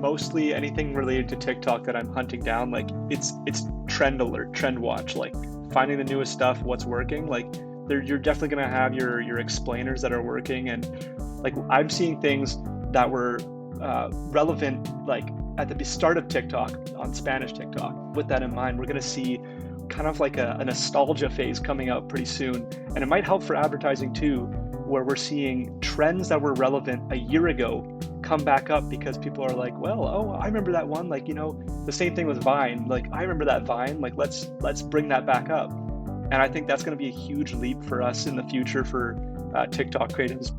mostly anything related to TikTok that I'm hunting down, like it's trend alert, trend watch, like finding the newest stuff, what's working. Like you're definitely gonna have your explainers that are working, and like I'm seeing things that were relevant like at the start of TikTok on Spanish TikTok. With that in mind, we're gonna see kind of like a nostalgia phase coming out pretty soon, and it might help for advertising too, where we're seeing trends that were relevant a year ago come back up because people are like, well, oh, I remember that one. Like, the same thing with Vine. Like, I remember that Vine. Like, let's bring that back up. And I think that's going to be a huge leap for us in the future for TikTok creatives.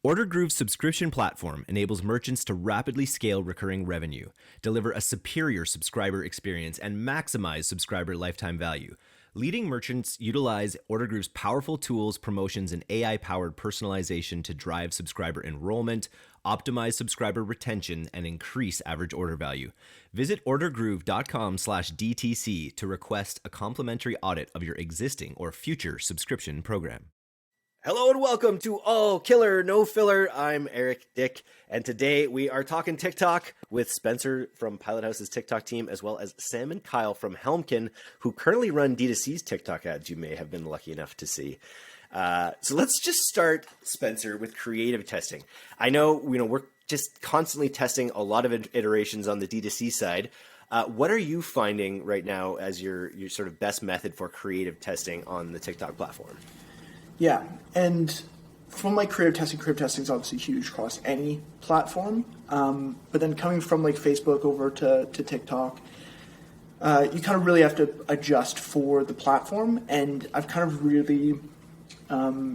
OrderGroove's subscription platform enables merchants to rapidly scale recurring revenue, deliver a superior subscriber experience, and maximize subscriber lifetime value. Leading merchants utilize OrderGroove's powerful tools, promotions, and AI-powered personalization to drive subscriber enrollment, optimize subscriber retention, and increase average order value. Visit ordergroove.com/DTC to request a complimentary audit of your existing or future subscription program. Hello and welcome to All Killer No Filler. I'm Eric Dick, and today we are talking TikTok with Spencer from Pilot House's TikTok team, as well as Sam and Kyle from Helmkin, who currently run D2C's TikTok ads you may have been lucky enough to see. So let's just start, Spencer, with creative testing. I know, we're just constantly testing a lot of iterations on the D2C side. What are you finding right now as your sort of best method for creative testing on the TikTok platform? Yeah, and from like creative testing is obviously huge across any platform. But then coming from like Facebook over to TikTok, you kind of really have to adjust for the platform. And I've kind of really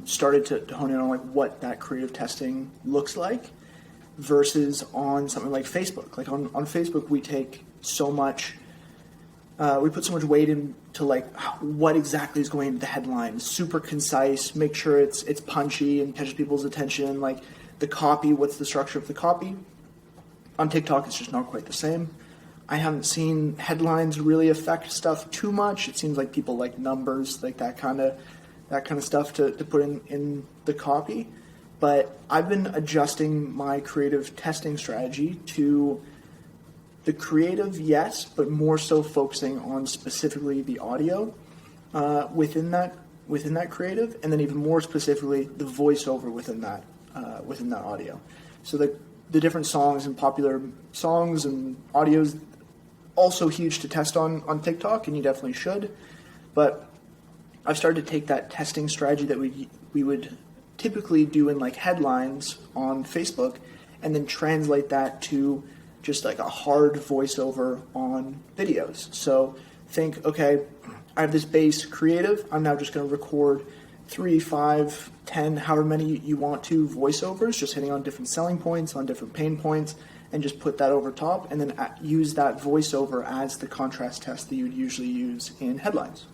started to hone in on like what that creative testing looks like versus on something like Facebook. Like on Facebook, we take so much. We put so much weight into like what exactly is going into the headline, super concise, make sure it's punchy and catches people's attention, like the copy, what's the structure of the copy. On TikTok, it's just not quite the same. I haven't seen headlines really affect stuff too much. It seems like people like numbers, like that kind of stuff to put in the copy. But I've been adjusting my creative testing strategy to the creative, yes, but more so focusing on specifically the audio within that creative, and then even more specifically the voiceover within that audio. So the different songs and popular songs and audios also huge to test on TikTok, and you definitely should. But I've started to take that testing strategy that we would typically do in like headlines on Facebook, and then translate that to just like a hard voiceover on videos. So think, okay, I have this base creative. I'm now just going to record 3, 5, 10, however many you want to voiceovers, just hitting on different selling points, on different pain points, and just put that over top, and then use that voiceover as the contrast test that you would usually use in headlines.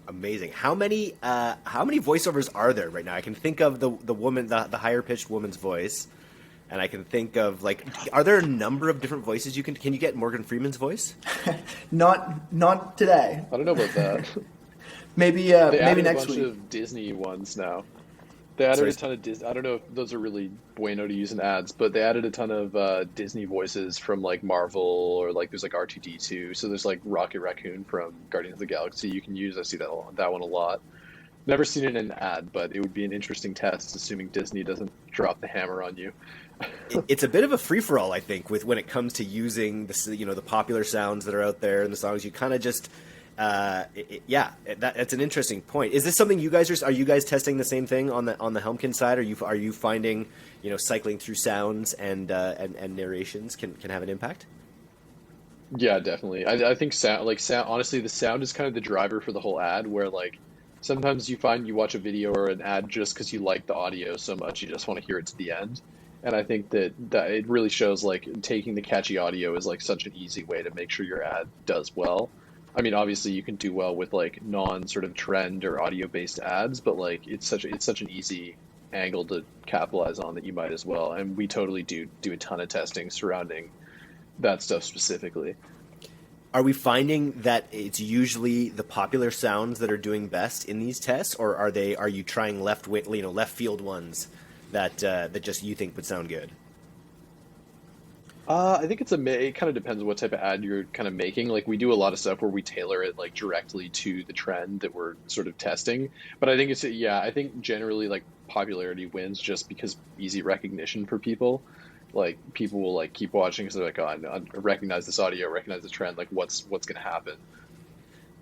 Amazing. How many voiceovers are there right now? I can think of the woman, the higher pitched woman's voice. And I can think of like, are there a number of different voices you can you get Morgan Freeman's voice? Not today. I don't know about that. maybe they maybe next week. They added a bunch of Disney ones now. They added a ton of Disney. I don't know if those are really bueno to use in ads, but they added a ton of Disney voices from like Marvel, or like there's like R2-D2. So there's like Rocket Raccoon from Guardians of the Galaxy you can use. I see that one a lot. Never seen it in an ad, but it would be an interesting test, assuming Disney doesn't drop the hammer on you. It's a bit of a free-for-all, I think, when it comes to using the popular sounds that are out there and the songs. You kind of just, that's an interesting point. Is this something you guys are you guys testing the same thing on the Helmkin side? Are you finding cycling through sounds and narrations can have an impact? Yeah, definitely. I think sound. Honestly, the sound is kind of the driver for the whole ad. Where like sometimes you find you watch a video or an ad just because you like the audio so much, you just want to hear it to the end. And I think that it really shows like taking the catchy audio is like such an easy way to make sure your ad does well. I mean, obviously you can do well with like non sort of trend or audio based ads, but like it's such an easy angle to capitalize on that you might as well. And we totally do a ton of testing surrounding that stuff specifically. Are we finding that it's usually the popular sounds that are doing best in these tests, or are you trying left field ones that just you think would sound good? I think it kind of depends on what type of ad you're kind of making. Like we do a lot of stuff where we tailor it like directly to the trend that we're sort of testing. But I think I think generally like popularity wins just because easy recognition for people. Like people will like keep watching because they're like, oh, I recognize this audio, I recognize the trend. Like what's going to happen?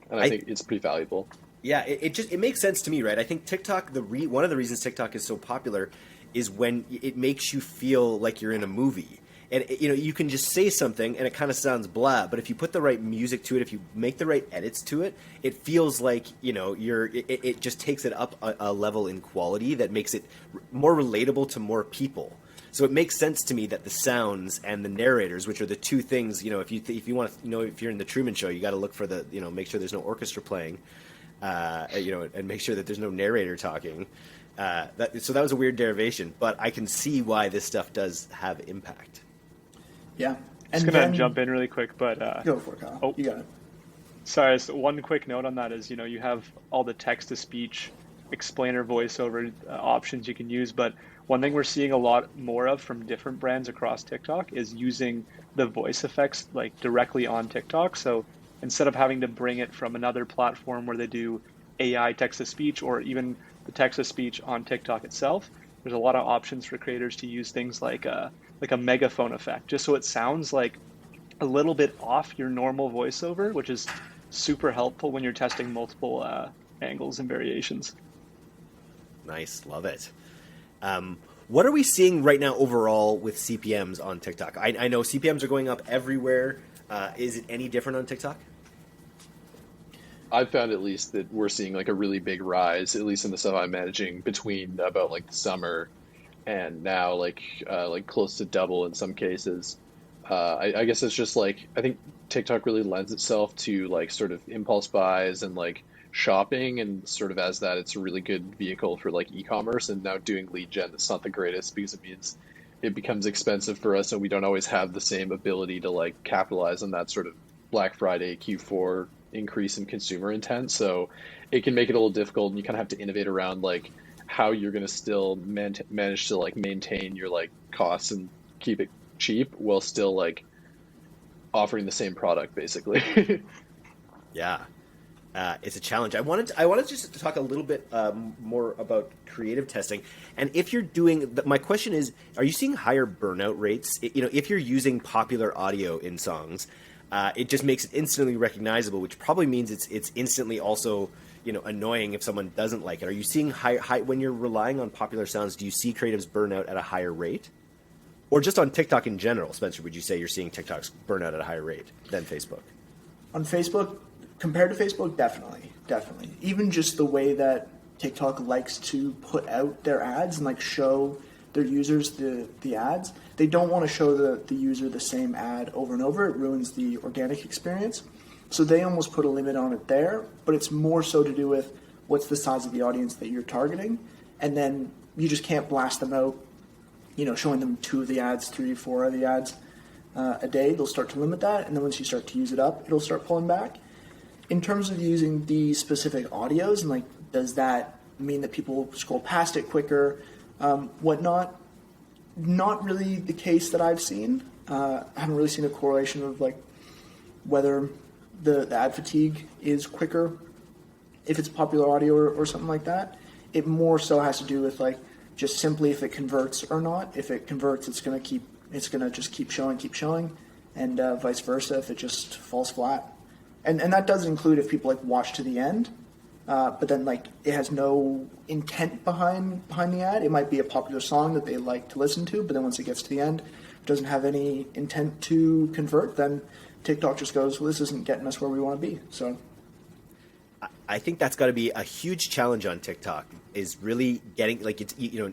And I think it's pretty valuable. Yeah, it makes sense to me, right? I think TikTok, one of the reasons TikTok is so popular is when it makes you feel like you're in a movie. And you can just say something and it kind of sounds blah, but if you put the right music to it, if you make the right edits to it, it feels like, it just takes it up a level in quality that makes it more relatable to more people. So it makes sense to me that the sounds and the narrators, which are the two things, if you want to, if you're in the Truman Show, you got to look for make sure there's no orchestra playing, and make sure that there's no narrator talking. So that was a weird derivation, but I can see why this stuff does have impact. Yeah. And just going to jump in really quick, but... go for it, Kyle. Oh. You got it. Sorry, so one quick note on that is, you have all the text-to-speech explainer voiceover options you can use, but one thing we're seeing a lot more of from different brands across TikTok is using the voice effects like directly on TikTok. So instead of having to bring it from another platform where they do AI text-to-speech or even the text-to-speech on TikTok itself, there's a lot of options for creators to use things like a megaphone effect, just so it sounds like a little bit off your normal voiceover, which is super helpful when you're testing multiple angles and variations. Nice, love it. What are we seeing right now overall with CPMs on TikTok? I know CPMs are going up everywhere. Is it any different on TikTok? I've found at least that we're seeing like a really big rise, at least in the stuff I'm managing, between about like the summer and now like close to double in some cases. I guess it's just like I think TikTok really lends itself to like sort of impulse buys and like shopping, and sort of as that it's a really good vehicle for like e-commerce. And now doing lead gen, that's not the greatest because it means it becomes expensive for us and we don't always have the same ability to like capitalize on that sort of Black Friday Q4 increase in consumer intent. So it can make it a little difficult, and you kind of have to innovate around like how you're going to still manage to like maintain your like costs and keep it cheap while still like offering the same product basically. Yeah. It's a challenge. I wanted just to talk a little bit more about creative testing. And if you're doing, my question is, are you seeing higher burnout rates? If you're using popular audio in songs, it just makes it instantly recognizable, which probably means it's instantly also annoying if someone doesn't like it. Are you seeing high when you're relying on popular sounds? Do you see creatives burn out at a higher rate, or just on TikTok in general? Spencer, would you say you're seeing TikToks burn out at a higher rate than Facebook? On Facebook, compared to Facebook, definitely. Even just the way that TikTok likes to put out their ads and like show their users the ads. They don't want to show the user the same ad over and over. It ruins the organic experience. So they almost put a limit on it there, but it's more so to do with what's the size of the audience that you're targeting. And then you just can't blast them out, showing them 2 of the ads, 3, 4 of the ads a day. They'll start to limit that. And then once you start to use it up, it'll start pulling back. In terms of using the specific audios, and like, does that mean that people scroll past it quicker, whatnot? Not really the case that I've seen. I haven't really seen a correlation of like whether the ad fatigue is quicker if it's popular audio or something like that. It more so has to do with like just simply if it converts or not. If it converts, it's gonna just keep showing, and vice versa if it just falls flat. And that does include if people like watch to the end, but then like it has no intent behind the ad. It might be a popular song that they like to listen to, but then once it gets to the end, it doesn't have any intent to convert. Then TikTok just goes, well, this isn't getting us where we want to be. So I think that's got to be a huge challenge on TikTok, is really getting like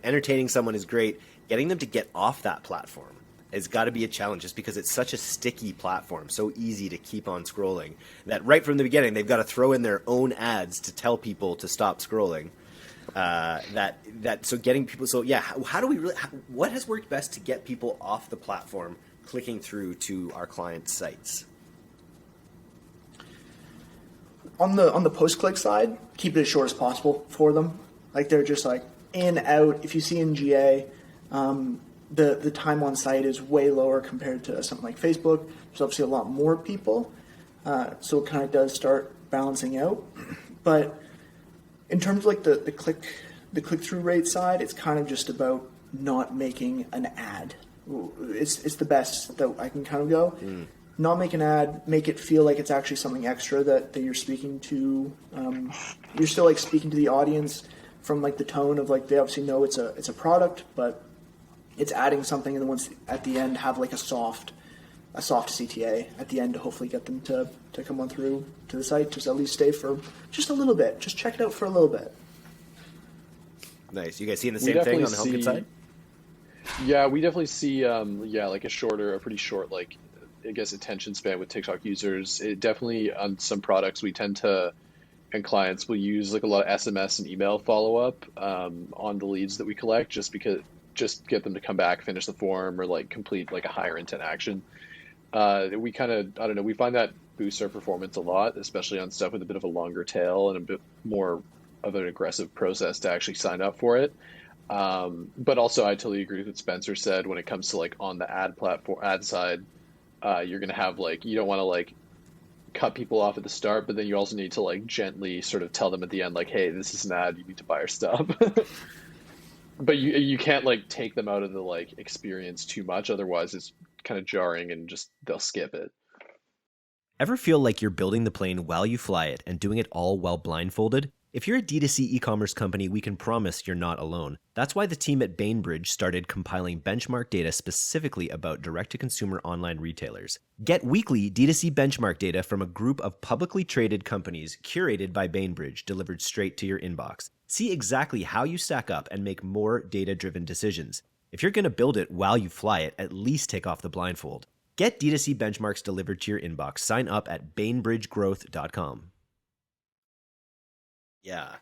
entertaining someone is great. Getting them to get off that platform has got to be a challenge, just because it's such a sticky platform, so easy to keep on scrolling, that right from the beginning they've got to throw in their own ads to tell people to stop scrolling. So getting people, how do we really? What has worked best to get people off the platform, clicking through to our clients' sites? on the post click side, keep it as short as possible for them. Like they're just like in out. If you see in GA, the time on site is way lower compared to something like Facebook. There's obviously a lot more people, so it kind of does start balancing out. But in terms of like the click through rate side, it's kind of just about not making an ad. It's the best that I can kind of go. Not make an ad, make it feel like it's actually something extra that you're speaking to. You're still like speaking to the audience from like the tone of like they obviously know it's a product, but it's adding something, and then once at the end have like a soft CTA at the end to hopefully get them to come on through to the site, just at least stay for just a little bit, just check it out for a little bit. Nice. You guys seeing the same thing on the HomeKit side? Yeah, we definitely see like a pretty short, like I guess attention span with TikTok users. It definitely on some products we tend to, and clients will use like a lot of SMS and email follow up on the leads that we collect, just get them to come back, finish the form, or like complete like a higher intent action. We kind of, I don't know, we find that boosts our performance a lot, especially on stuff with a bit of a longer tail and a bit more of an aggressive process to actually sign up for it. But also I totally agree with what Spencer said when it comes to like on the ad side, you're going to have like, you don't want to like cut people off at the start, but then you also need to like gently sort of tell them at the end, like, hey, this is an ad, you need to buy our stuff. But you can't like take them out of the like experience too much, otherwise it's kind of jarring and just they'll skip it. Ever feel like you're building the plane while you fly it and doing it all while blindfolded? If you're a D2C e-commerce company, we can promise you're not alone. That's why the team at Bainbridge started compiling benchmark data specifically about direct-to-consumer online retailers. Get weekly D2C benchmark data from a group of publicly traded companies curated by Bainbridge, delivered straight to your inbox. See exactly how you stack up and make more data-driven decisions. If you're going to build it while you fly it, at least take off the blindfold. Get D2C benchmarks delivered to your inbox. Sign up at bainbridgegrowth.com. Yeah.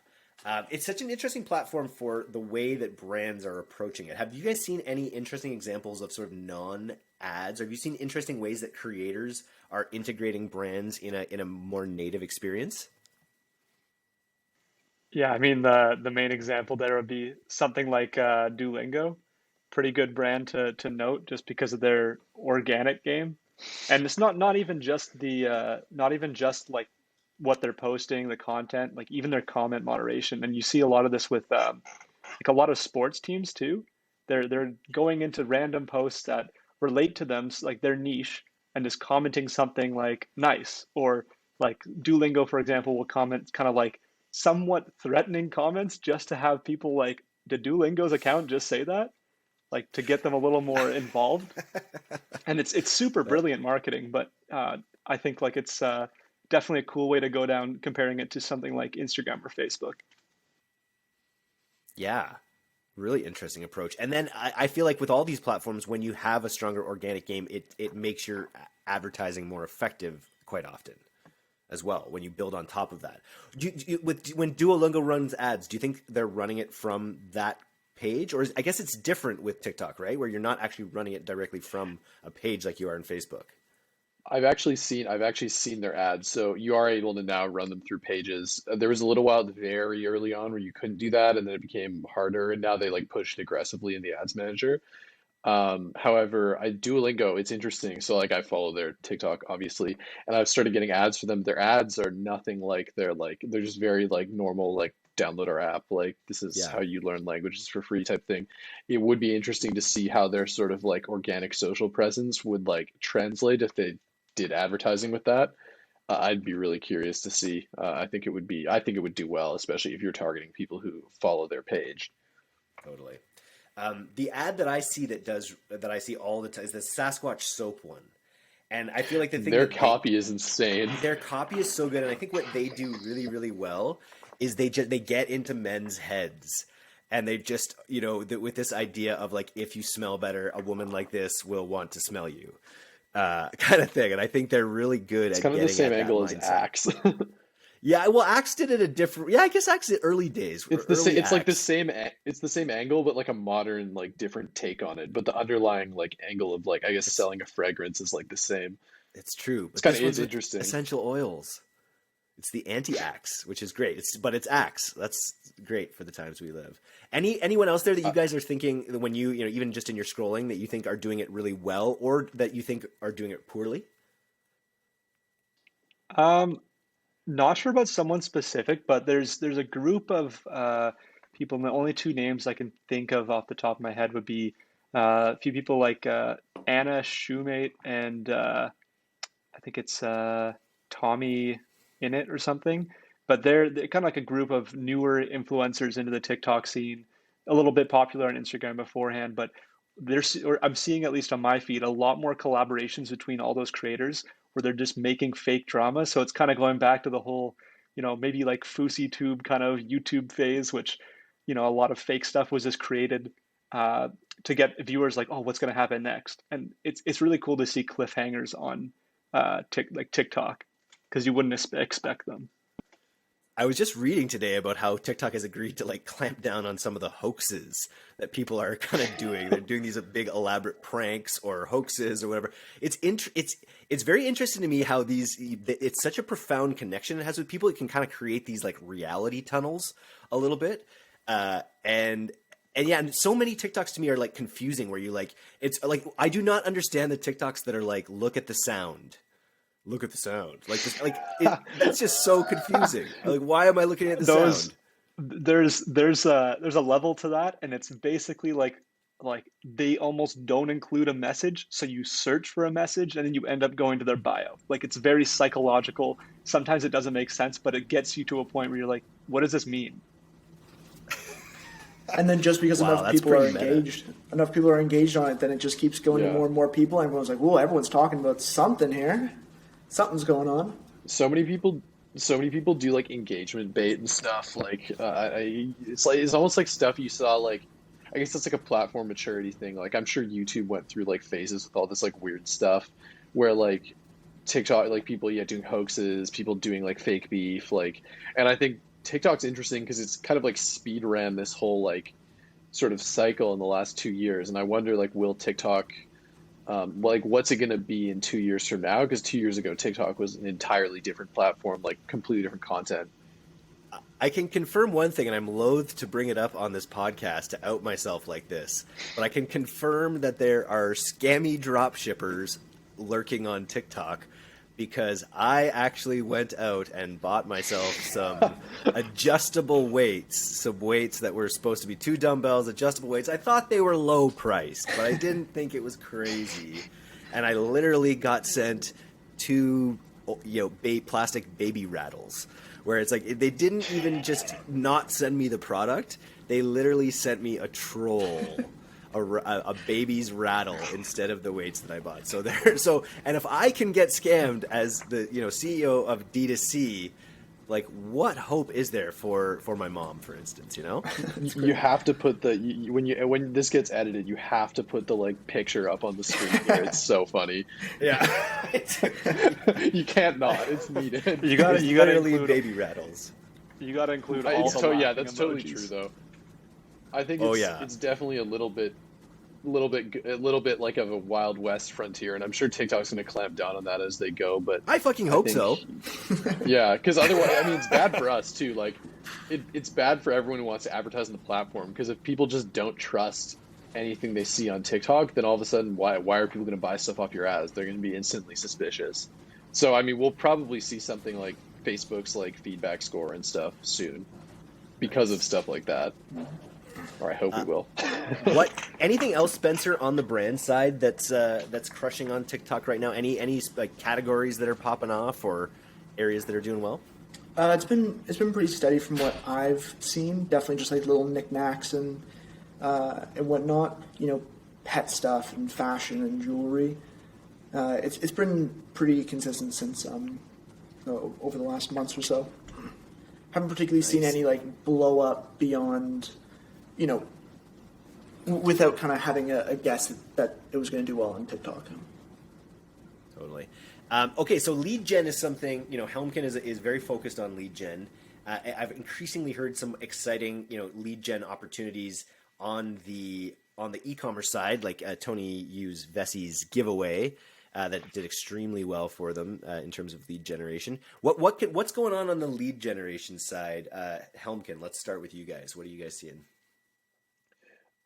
It's such an interesting platform for the way that brands are approaching it. Have you guys seen any interesting examples of sort of non-ads? Have you seen interesting ways that creators are integrating brands in a more native experience? Yeah, I mean the main example there would be something like Duolingo. Pretty good brand to note just because of their organic game. And it's not even just not even just like what they're posting, the content, like even their comment moderation. And you see a lot of this with like a lot of sports teams too. They're going into random posts that relate to them, like their niche, and just commenting something like nice, or like Duolingo, for example, will comment kind of like somewhat threatening comments just to have people like, did Duolingo's account just say that? Like to get them a little more involved. And it's super brilliant marketing, but I think like it's definitely a cool way to go down comparing it to something like Instagram or Facebook. Yeah, really interesting approach. And then I feel like with all these platforms, when you have a stronger organic game, it makes your advertising more effective quite often as well when you build on top of that. When Duolingo runs ads, do you think they're running it from that page? Or I guess it's different with TikTok, right? Where you're not actually running it directly from a page like you are in Facebook. I've actually seen their ads. So you are able to now run them through pages. There was a little while very early on where you couldn't do that, and then it became harder. And now they like pushed aggressively in the ads manager. However, Duolingo, it's interesting. So like I follow their TikTok obviously, and I've started getting ads for them. Their ads are nothing like they're just very like normal, like download our app, like this is how you learn languages for free type thing. It would be interesting to see how their sort of like organic social presence would like translate if they did advertising with that. I'd be really curious to see. I think it would do well, especially if you're targeting people who follow their page. Totally. The ad that I see that I see all the time is the Sasquatch soap one. And I feel like their copy is insane. Their copy is so good. And I think what they do really, really well is they get into men's heads. And they just, with this idea of like, if you smell better, a woman like this will want to smell you, kind of thing. And I think they're really good at getting at that mindset. It's kind of the same angle as Axe. Yeah, well, Axe did it a different. Yeah, I guess Axe did early days. It's the same. It's like the same. It's the same angle, but like a modern, like different take on it. But the underlying like angle of like I guess selling a fragrance is like the same. It's true. It's kind of interesting. Essential oils. It's the anti-axe, which is great. But it's axe. That's great for the times we live. Anyone else there that you guys are thinking when you know, even just in your scrolling, that you think are doing it really well, or that you think are doing it poorly? Um, Not sure about someone specific, but there's a group of people, and the only two names I can think of off the top of my head would be a few people like Anna Shoemate and I think it's Tommy in it or something. But they're kind of like a group of newer influencers into the TikTok scene, a little bit popular on Instagram beforehand. But or I'm seeing, at least on my feed, a lot more collaborations between all those creators where they're just making fake drama. So it's kind of going back to the whole, maybe like Fousey Tube kind of YouTube phase, which, a lot of fake stuff was just created uh, to get viewers like, oh, what's going to happen next? And it's really cool to see cliffhangers on like TikTok, because you wouldn't expect them. I was just reading today about how TikTok has agreed to like clamp down on some of the hoaxes that people are kind of doing. They're doing these big elaborate pranks or hoaxes or whatever. It's very interesting to me how it's such a profound connection it has with people. It can kind of create these like reality tunnels a little bit. And yeah, and so many TikToks to me are like confusing, where you like, it's like, I do not understand the TikToks that are like, look at the sound. Look at the sound. Like this, that's just so confusing. Like, why am I looking at the sound? There's a level to that, and it's basically like they almost don't include a message, so you search for a message and then you end up going to their bio. Like, it's very psychological. Sometimes it doesn't make sense, but it gets you to a point where you're like, what does this mean? And then just because Wow, enough that's people are pretty meta. engaged on it, then it just keeps going to Yeah. more and more people. And everyone's like, "Whoa, everyone's talking about something here. Something's going on." So many people, so many people do like engagement bait and stuff. It's almost like stuff you saw like, I guess it's like a platform maturity thing. Like I'm sure YouTube went through like phases with all this like weird stuff, where like TikTok, like people, yeah, doing hoaxes, people doing like fake beef, like, and I think TikTok's interesting because it's kind of like speed ran this whole like sort of cycle in the last 2 years, and I wonder like will TikTok like what's it going to be in 2 years from now? Because 2 years ago TikTok was an entirely different platform, like completely different content. I can confirm one thing, and I'm loath to bring it up on this podcast to out myself like this, but I can confirm that there are scammy drop shippers lurking on TikTok, because I actually went out and bought myself some adjustable weights, some weights that were supposed to be 2 dumbbells, adjustable weights. I thought they were low priced, but I didn't think it was crazy. And I literally got sent 2, plastic baby rattles, where it's like they didn't even just not send me the product. They literally sent me a troll. A baby's rattle instead of the weights that I bought. And if I can get scammed as the CEO of D2C, like what hope is there for my mom, for instance? You have to put when this gets edited, you have to put the like picture up on the screen here. It's so funny. Yeah, You can't not. It's needed. You got It's you got to literally include baby rattles. you got to include all It's the yeah, laughing that's totally emojis. true though. I think Oh it's yeah. it's definitely a little bit like of a Wild West frontier, and I'm sure TikTok's going to clamp down on that as they go. But I fucking I hope think, so. yeah, because otherwise, I mean, it's bad for us too. Like, it's bad for everyone who wants to advertise on the platform. Because if people just don't trust anything they see on TikTok, then all of a sudden, why are people going to buy stuff off your ads? They're going to be instantly suspicious. So, I mean, we'll probably see something like Facebook's like feedback score and stuff soon because of stuff like that. Or I hope we will. What? Anything else, Spencer, on the brand side that's crushing on TikTok right now? Any like categories that are popping off or areas that are doing well? It's been pretty steady from what I've seen. Definitely just like little knickknacks and whatnot. Pet stuff and fashion and jewelry. It's been pretty consistent since over the last months or so. Haven't particularly seen any like blow up beyond, without kind of having a guess that it was going to do well on TikTok. Totally. Okay, so lead gen is something, Helmkin is very focused on lead gen. I've increasingly heard some exciting, lead gen opportunities on the e-commerce side, like Tony used Vessi's giveaway that did extremely well for them in terms of lead generation. What's going on the lead generation side? Helmkin, let's start with you guys. What are you guys seeing?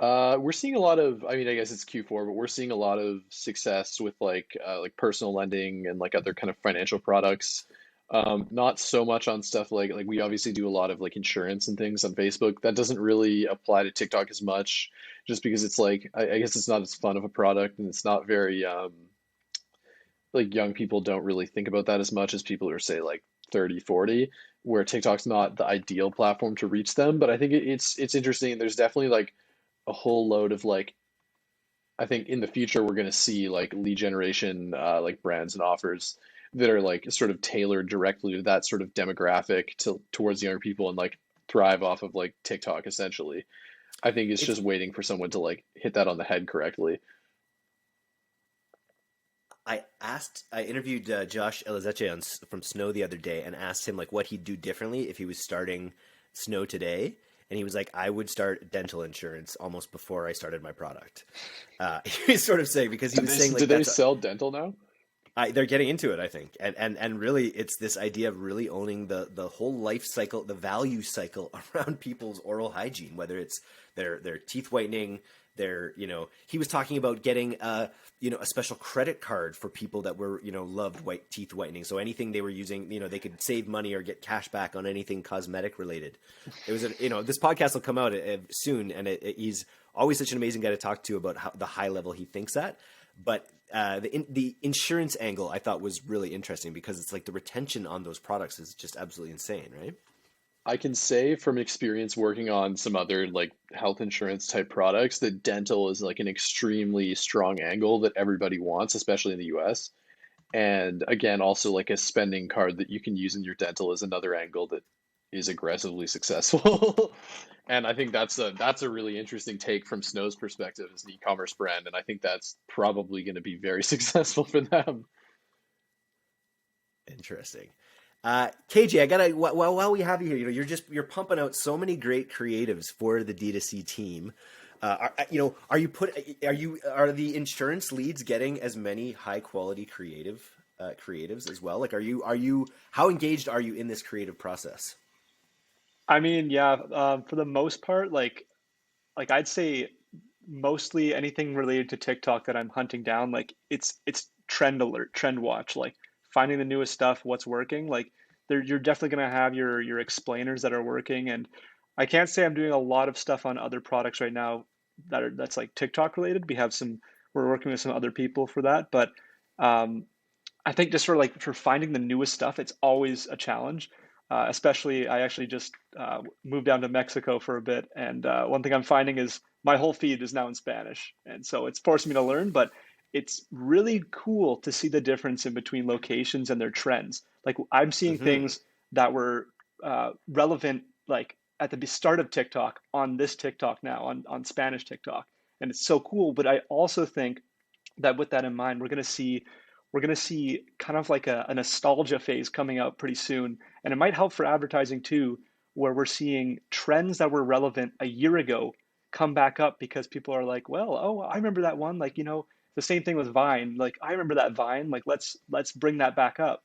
We're seeing a lot of, I mean, I guess it's Q4, but we're seeing a lot of success with like personal lending and like other kind of financial products. Not so much on stuff like we obviously do a lot of like insurance and things on Facebook. That doesn't really apply to TikTok as much, just because it's like I guess it's not as fun of a product and it's not very like young people don't really think about that as much as people who are say like 30, 40, where TikTok's not the ideal platform to reach them. But I think it's interesting. There's definitely like a whole load of like I think in the future we're going to see like lead generation like brands and offers that are like sort of tailored directly to that sort of demographic towards younger people and like thrive off of like TikTok essentially. I think it's just waiting for someone to like hit that on the head correctly. I interviewed Josh Elizeche from Snow the other day and asked him like what he'd do differently if he was starting Snow today. And he was like, I would start dental insurance almost before I started my product. He was sort of saying, because he was saying like, do they sell dental now? They're getting into it, I think. And really it's this idea of really owning the whole life cycle, the value cycle around people's oral hygiene, whether it's their teeth whitening, he was talking about getting a special credit card for people that were, loved teeth whitening. So anything they were using, they could save money or get cash back on anything cosmetic related. It was, this podcast will come out soon, and he's always such an amazing guy to talk to about the high level he thinks at. But the insurance angle I thought was really interesting because it's like the retention on those products is just absolutely insane, right? I can say from experience working on some other like health insurance type products that dental is like an extremely strong angle that everybody wants, especially in the US. And again, also like a spending card that you can use in your dental is another angle that is aggressively successful. And I think that's a really interesting take from Snow's perspective as an e-commerce brand. And I think that's probably going to be very successful for them. Interesting. KJ, I gotta while we have you here, you're pumping out so many great creatives for the D2C team. Are the insurance leads getting as many high quality creatives as well? Like, how engaged are you in this creative process? I mean, yeah, for the most part, like I'd say mostly anything related to TikTok that I'm hunting down, like it's trend alert, trend watch, like finding the newest stuff, what's working. Like you're definitely gonna have your explainers that are working, and I can't say I'm doing a lot of stuff on other products right now that's like TikTok related. We're working with some other people for that, but I think just for finding the newest stuff, it's always a challenge. Especially, I actually just moved down to Mexico for a bit, and one thing I'm finding is my whole feed is now in Spanish, and so it's forced me to learn. But it's really cool to see the difference in between locations and their trends. Like I'm seeing things that were relevant, like at the start of TikTok on this TikTok now on Spanish TikTok, and it's so cool. But I also think that with that in mind, we're gonna see kind of like a nostalgia phase coming out pretty soon, and it might help for advertising too, where we're seeing trends that were relevant a year ago come back up because people are like, well, oh, I remember that one. Like, the same thing with Vine. Like, I remember that Vine. Like, let's bring that back up.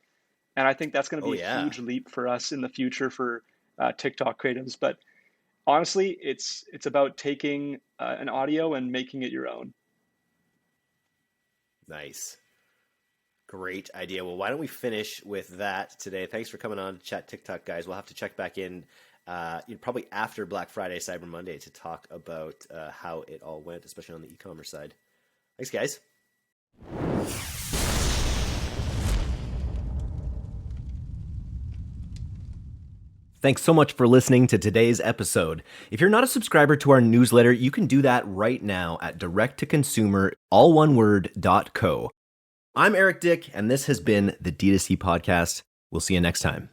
And I think that's going to be a huge leap for us in the future for TikTok creatives. But honestly, it's about taking an audio and making it your own. Nice. Great idea. Well, why don't we finish with that today? Thanks for coming on to Chat TikTok, guys. We'll have to check back in probably after Black Friday, Cyber Monday to talk about how it all went, especially on the e-commerce side. Thanks, guys. Thanks so much for listening to today's episode. If you're not a subscriber to our newsletter, you can do that right now at direct-to-consumer, all one word, .co. I'm Eric Dick, and this has been the D2C Podcast. We'll see you next time.